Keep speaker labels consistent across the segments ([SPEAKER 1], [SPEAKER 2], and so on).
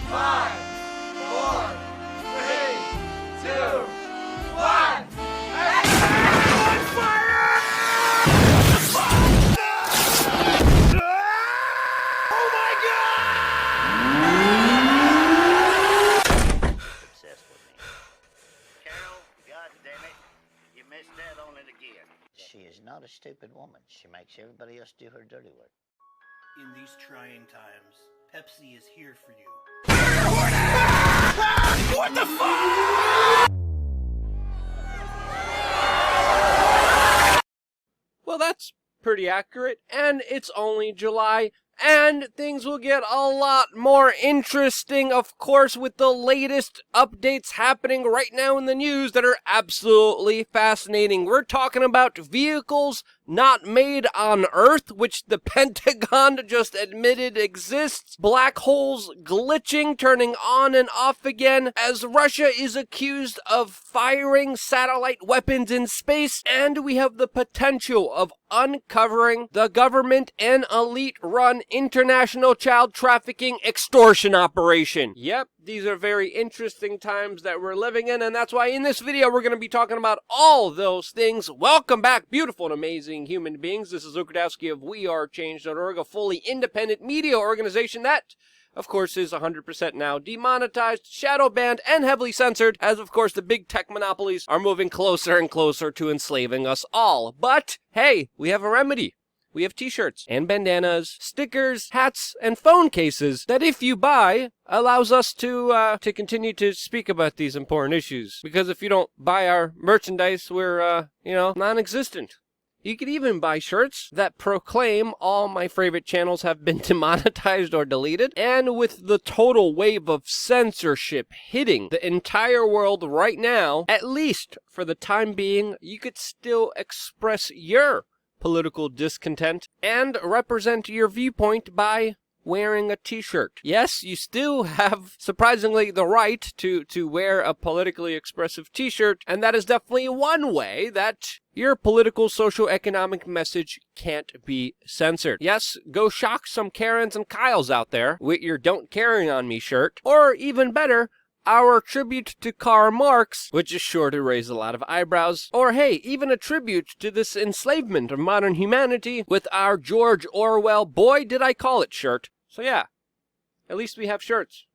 [SPEAKER 1] 5, 4, 3, 2, 1. On fire! Oh my God!
[SPEAKER 2] Obsessed with me. Carol, God damn it, you missed that on it again. She is not a stupid woman. She makes everybody else do her dirty work.
[SPEAKER 3] In these trying times, Pepsi is here for you.
[SPEAKER 1] What the fuck?
[SPEAKER 4] Well, that's pretty accurate, and it's only July, and things will get a lot more interesting, of course, with the latest updates happening right now in the news that are absolutely fascinating. We're talking about vehicles not made on Earth, which the Pentagon just admitted exists, black holes glitching, turning on and off again, as Russia is accused of firing satellite weapons in space, and we have the potential of uncovering the government and elite-run international child trafficking extortion operation. Yep, these are very interesting times that we're living in, and that's why in this video we're going to be talking about all those things. Welcome back, beautiful and amazing human beings. This is Okradowski of WeAreChange.org, a fully independent media organization that, of course, is 100% now demonetized, shadow banned, and heavily censored, as of course the big tech monopolies are moving closer and closer to enslaving us all. But hey, we have a remedy. We have t-shirts and bandanas, stickers, hats, and phone cases that if you buy, allows us to continue to speak about these important issues. Because if you don't buy our merchandise, we're, non-existent. You could even buy shirts that proclaim all my favorite channels have been demonetized or deleted. And with the total wave of censorship hitting the entire world right now, at least for the time being, you could still express your political discontent and represent your viewpoint by wearing a t-shirt. Yes, you still have, surprisingly, the right to wear a politically expressive t-shirt, and that is definitely one way that your political, social, economic message can't be censored. Yes, go shock some Karens and Kyles out there with your Don't Carry On Me shirt, or even better, our tribute to Karl Marx, which is sure to raise a lot of eyebrows, or hey, even a tribute to this enslavement of modern humanity with our George Orwell Boy Did I Call It shirt. So yeah, at least we have shirts.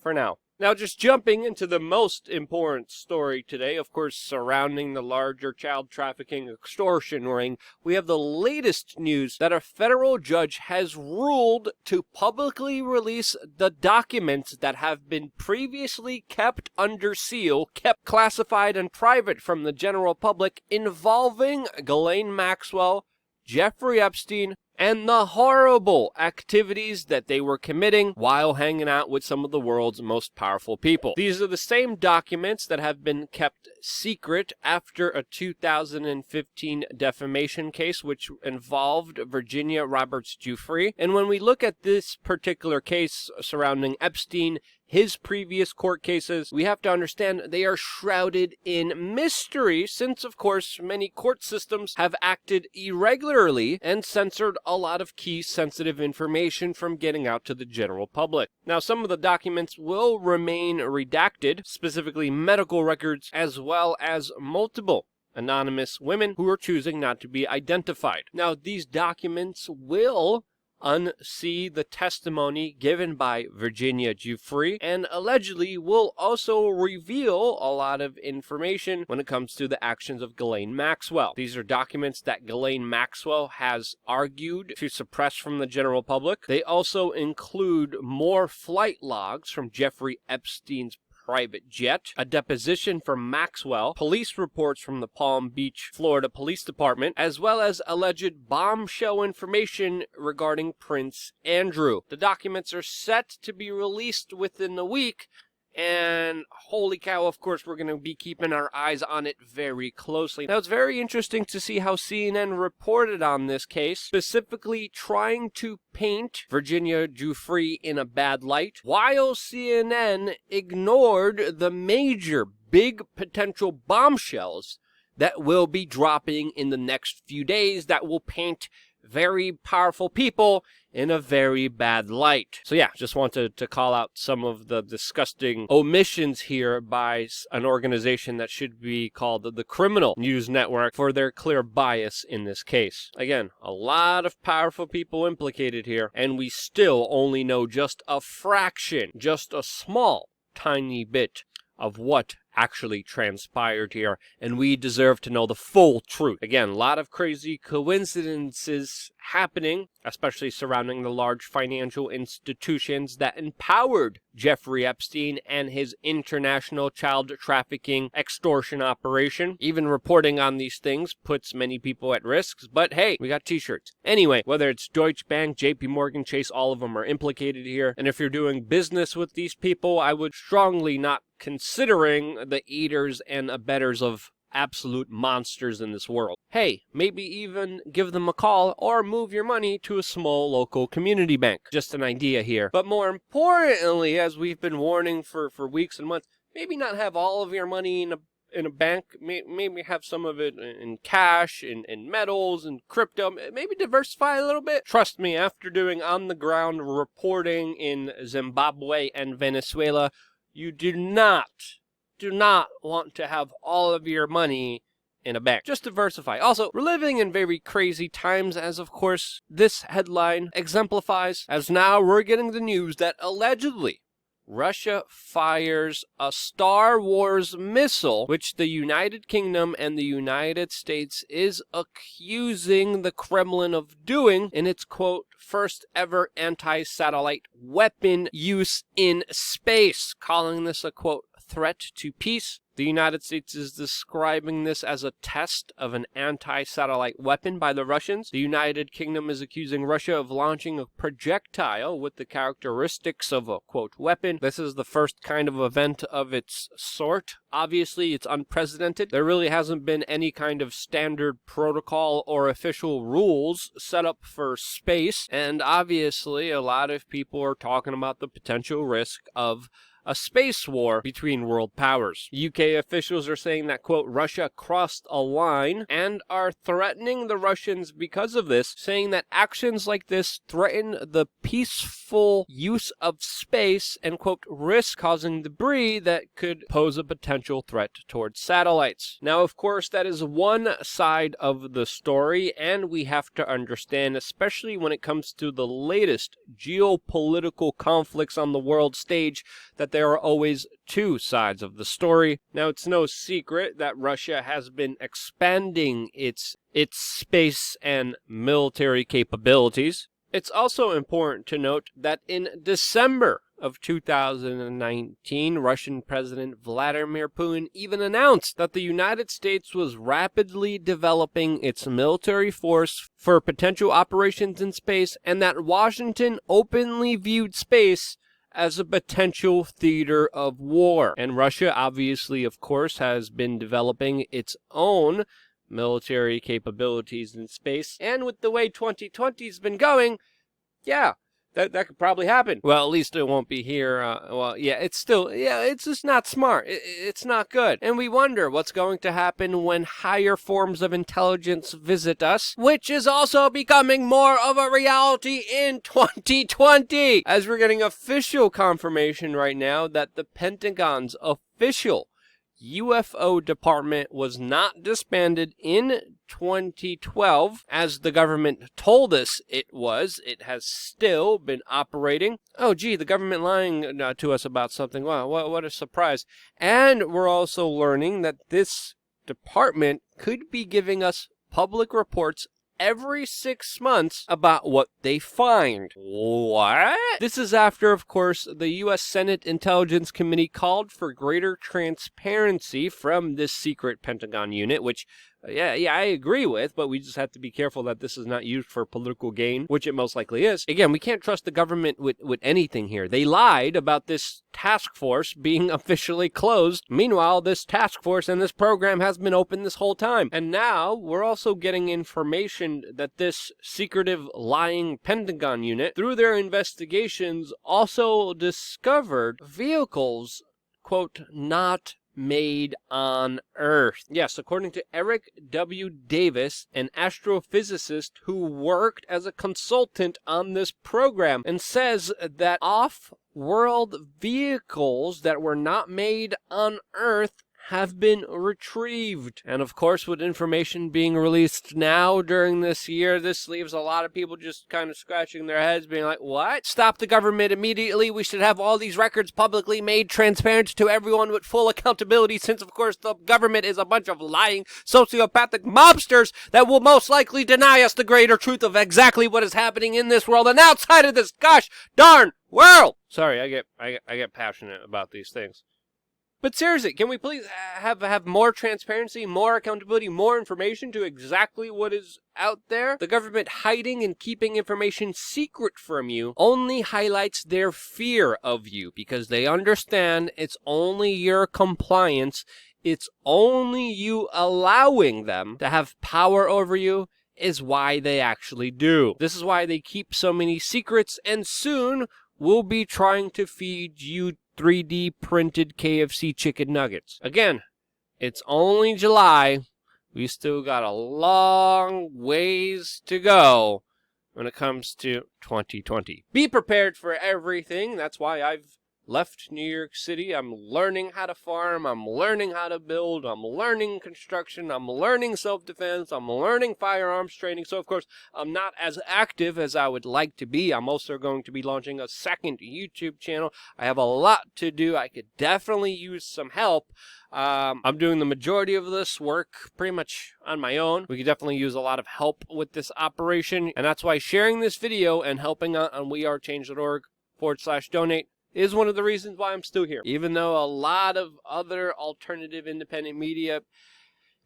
[SPEAKER 4] For now. Now just jumping into the most important story today, of course surrounding the larger child trafficking extortion ring, we have the latest news that a federal judge has ruled to publicly release the documents that have been previously kept under seal, kept classified and private from the general public, involving Ghislaine Maxwell, Jeffrey Epstein, and the horrible activities that they were committing while hanging out with some of the world's most powerful people. These are the same documents that have been kept secret after a 2015 defamation case which involved Virginia Roberts Giuffre. And when we look at this particular case surrounding Epstein, his previous court cases, we have to understand they are shrouded in mystery since, of course, many court systems have acted irregularly and censored a lot of key sensitive information from getting out to the general public. Now, some of the documents will remain redacted, specifically medical records, as well as multiple anonymous women who are choosing not to be identified. Now, these documents will unsee the testimony given by Virginia Giuffre and allegedly will also reveal a lot of information when it comes to the actions of Ghislaine Maxwell. These are documents that Ghislaine Maxwell has argued to suppress from the general public. They also include more flight logs from Jeffrey Epstein's private jet, a deposition from Maxwell, police reports from the Palm Beach, Florida Police Department, as well as alleged bombshell information regarding Prince Andrew. The documents are set to be released within the week, and holy cow, of course, we're going to be keeping our eyes on it very closely. Now, it's very interesting to see how CNN reported on this case, specifically trying to paint Virginia Giuffre in a bad light, while CNN ignored the major big potential bombshells that will be dropping in the next few days that will paint very powerful people in a very bad light. So yeah, just wanted to call out some of the disgusting omissions here by an organization that should be called the Criminal News Network for their clear bias in this case. Again, a lot of powerful people implicated here, and we still only know just a fraction, just a small, tiny bit of what actually transpired here, and we deserve to know the full truth. Again, a lot of crazy coincidences happening, especially surrounding the large financial institutions that empowered Jeffrey Epstein and his international child trafficking extortion operation. Even reporting on these things puts many people at risk, but hey, we got t-shirts. Anyway, whether it's Deutsche Bank, JP Morgan Chase, all of them are implicated here, and if you're doing business with these people, I would strongly not considering the eaters and abettors of absolute monsters in this world. Hey, maybe even give them a call or move your money to a small local community bank. Just an idea here. But more importantly, as we've been warning for weeks and months, maybe not have all of your money in a bank, maybe have some of it in cash, in metals, and crypto, maybe diversify a little bit. Trust me, after doing on-the-ground reporting in Zimbabwe and Venezuela, you do not want to have all of your money in a bank. Just diversify. Also, we're living in very crazy times, as of course this headline exemplifies, as now we're getting the news that allegedly Russia fires a Star Wars missile, which the United Kingdom and the United States is accusing the Kremlin of doing in its, quote, first ever anti-satellite weapon use in space, calling this a, quote, threat to peace. The United States is describing this as a test of an anti-satellite weapon by the Russians. The United Kingdom is accusing Russia of launching a projectile with the characteristics of a, quote, weapon. This is the first kind of event of its sort. Obviously, it's unprecedented. There really hasn't been any kind of standard protocol or official rules set up for space, and obviously a lot of people are talking about the potential risk of a space war between world powers. UK officials are saying that, quote, Russia crossed a line and are threatening the Russians because of this, saying that actions like this threaten the peaceful use of space and, quote, risk causing debris that could pose a potential threat towards satellites. Now, of course, that is one side of the story, and we have to understand, especially when it comes to the latest geopolitical conflicts on the world stage, that there are always two sides of the story. Now, it's no secret that Russia has been expanding its space and military capabilities. It's also important to note that in December of 2019, Russian President Vladimir Putin even announced that the United States was rapidly developing its military force for potential operations in space, and that Washington openly viewed space as a potential theater of war. And Russia, obviously, of course, has been developing its own military capabilities in space. And with the way 2020's been going, yeah, that could probably happen. Well, at least it won't be here. It's just not smart. It's not good. And we wonder what's going to happen when higher forms of intelligence visit us, which is also becoming more of a reality in 2020, as we're getting official confirmation right now that the Pentagon's official UFO department was not disbanded in 2012, as the government told us it was. It has still been operating. Oh, gee, the government lying to us about something. Wow, what a surprise. And we're also learning that this department could be giving us public reports every 6 months about what they find. What? This is after, of course, the U.S. Senate Intelligence Committee called for greater transparency from this secret Pentagon unit, which I agree with, but we just have to be careful that this is not used for political gain, which it most likely is. Again, we can't trust the government with anything here. They lied about this task force being officially closed. Meanwhile, this task force and this program has been open this whole time. And now we're also getting information that this secretive lying Pentagon unit, through their investigations, also discovered vehicles, quote, not made on Earth. Yes, according to Eric W. Davis, an astrophysicist who worked as a consultant on this program, and says that off-world vehicles that were not made on Earth have been retrieved. And of course, with information being released now during this year, this leaves a lot of people just kind of scratching their heads, being like, what? Stop the government immediately. We should have all these records publicly made transparent to everyone with full accountability, since of course the government is a bunch of lying, sociopathic mobsters that will most likely deny us the greater truth of exactly what is happening in this world and outside of this gosh darn world. Sorry, I get passionate about these things. But seriously, can we please have more transparency, more accountability, more information to exactly what is out there? The government hiding and keeping information secret from you only highlights their fear of you, because they understand it's only your compliance, it's only you allowing them to have power over you is why they actually do. This is why they keep so many secrets, and soon we'll be trying to feed you 3D printed KFC chicken nuggets. Again, it's only July. We still got a long ways to go when it comes to 2020. Be prepared for everything. That's why I've left New York City. I'm learning how to farm. I'm learning how to build. I'm learning construction. I'm learning self-defense. I'm learning firearms training. So, of course, I'm not as active as I would like to be. I'm also going to be launching a second YouTube channel. I have a lot to do. I could definitely use some help. I'm doing the majority of this work pretty much on my own. We could definitely use a lot of help with this operation. And that's why sharing this video and helping out on wearechange.org/donate is one of the reasons why I'm still here. Even though a lot of other alternative independent media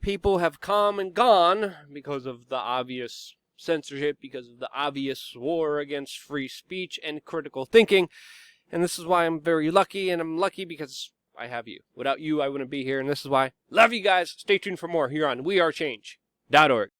[SPEAKER 4] people have come and gone because of the obvious censorship, because of the obvious war against free speech and critical thinking. And this is why I'm very lucky, and I'm lucky because I have you. Without you, I wouldn't be here, and this is why. Love you guys. Stay tuned for more here on wearechange.org.